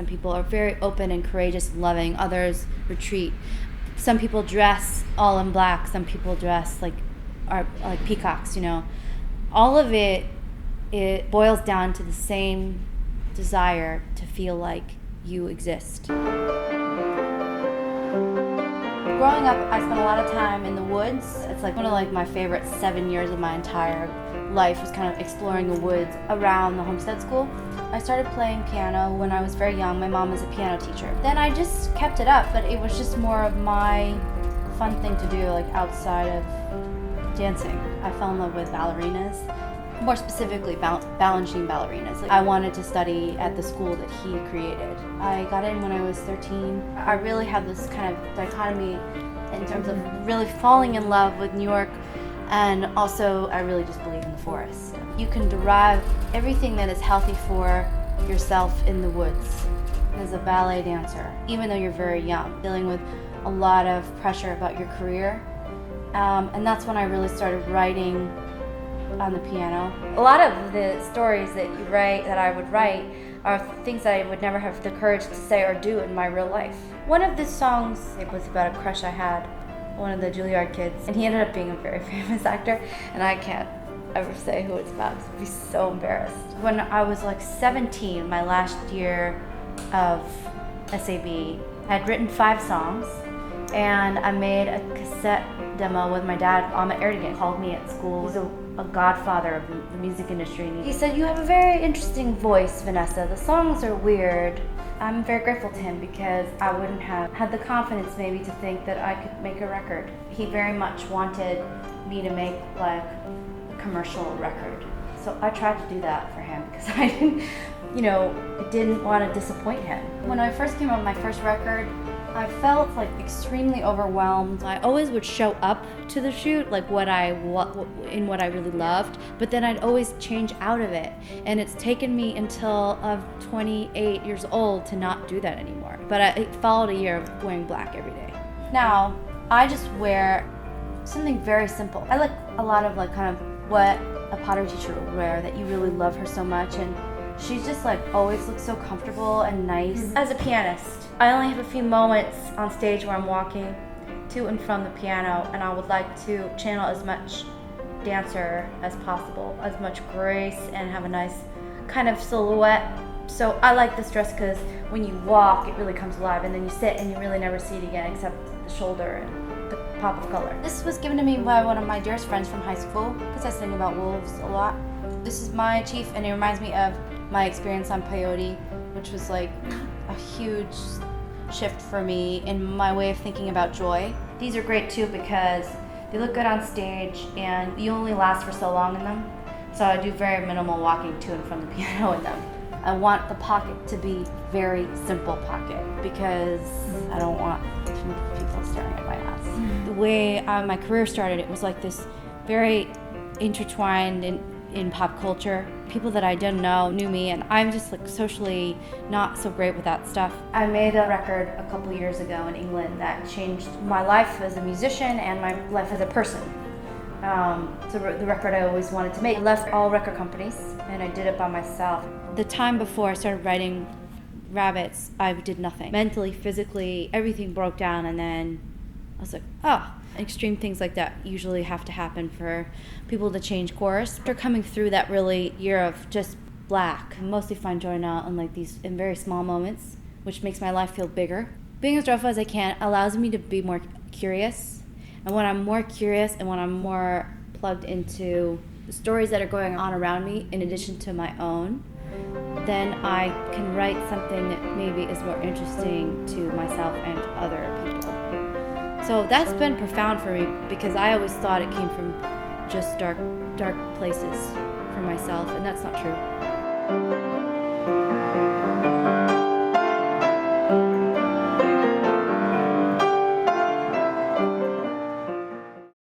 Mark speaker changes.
Speaker 1: Some people are very open and courageous and loving. Others retreat. Some people dress all in black. Some people dress like peacocks, you know. All of it boils down to the same desire to feel like you exist. Growing up, I spent a lot of time in the woods. It's like one of my favorite 7 years of my entire life was kind of exploring the woods around the homestead school. I started playing piano when I was very young. My mom was a piano teacher. Then I just kept it up, but it was just more of my fun thing to do, like outside of dancing. I fell in love with ballerinas, more specifically Balanchine ballerinas. Like, I wanted to study at the school that he created. I got in when I was 13. I really had this kind of dichotomy in terms of really falling in love with New York, and also I really just believe in the forest. You can derive everything that is healthy for yourself in the woods as a ballet dancer, even though you're very young, dealing with a lot of pressure about your career. And that's when I really started writing on the piano. A lot of the stories that I would write are things that I would never have the courage to say or do in my real life. One of the songs, it was about a crush I had, one of the Juilliard kids, and he ended up being a very famous actor, and I can't ever say who it's about because I'd be so embarrassed. When I was 17, my last year of SAB, I had written 5 songs, and I made a cassette demo with my dad. Ahmet Erdogan called me at school. He's a godfather of the music industry. And he said, "You have a very interesting voice, Vanessa. The songs are weird." I'm very grateful to him because I wouldn't have had the confidence maybe to think that I could make a record. He very much wanted me to make a commercial record. So I tried to do that for him because I didn't want to disappoint him. When I first came out with my first record, I felt extremely overwhelmed. I always would show up to the shoot what I really loved, but then I'd always change out of it. And it's taken me until I'm 28 years old to not do that anymore. But it followed a year of wearing black every day. Now, I just wear something very simple. I like a lot of kind of what a pottery teacher would wear, that you really love her so much, and she's just always looks so comfortable and nice. As a pianist, I only have a few moments on stage where I'm walking to and from the piano, and I would like to channel as much dancer as possible, as much grace, and have a nice kind of silhouette. So I like this dress because when you walk, it really comes alive, and then you sit and you really never see it again except the shoulder and the pop of color. This was given to me by one of my dearest friends from high school because I sing about wolves a lot. This is my chief, and it reminds me of my experience on peyote, which was a huge shift for me in my way of thinking about joy. These are great too because they look good on stage and you only last for so long in them. So I do very minimal walking to and from the piano in them. I want the pocket to be very simple pocket because I don't want people staring at my ass. The way my career started, it was this very intertwined in pop culture. People that I didn't know knew me, and I'm just socially not so great with that stuff. I made a record a couple years ago in England that changed my life as a musician and my life as a person. So the record I always wanted to make. I left all record companies and I did it by myself. The time before I started writing Rabbits, I did nothing. Mentally, physically, everything broke down, and then I was like, oh. Extreme things like that usually have to happen for people to change course. After coming through that really year of just black, I mostly find joy now in very small moments, which makes my life feel bigger. Being as joyful as I can allows me to be more curious, and when I'm more curious and when I'm more plugged into the stories that are going on around me in addition to my own, then I can write something that maybe is more interesting to myself and to other people. So that's been profound for me because I always thought it came from just dark places for myself, and that's not true.